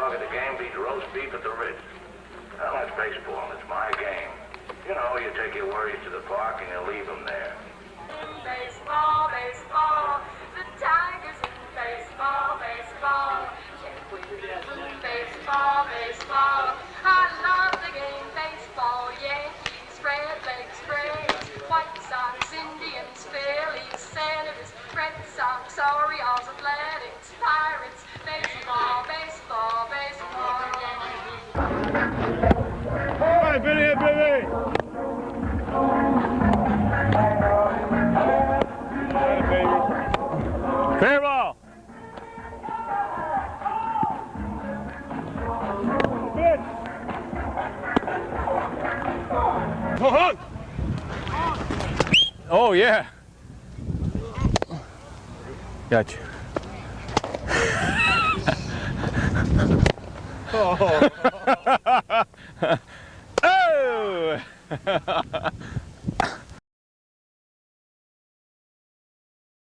dog at the game beats roast beef at the Ritz. Well, that's baseball, and it's my game. You know, you take your worries to the park and you leave them there. Baseball, baseball, the Tigers in baseball, baseball. Can't win baseball, baseball. I love the game, baseball. Yankees, Red Legs, Braves, White Sox, Indians, Phillies, Senators, Red Sox, Orioles, Athletics, Pirates. Baseball, baseball, baseball, Yankees. All right, Billy, Billy. Fair ball. Good. Oh, yeah. Gotcha. Oh. Oh.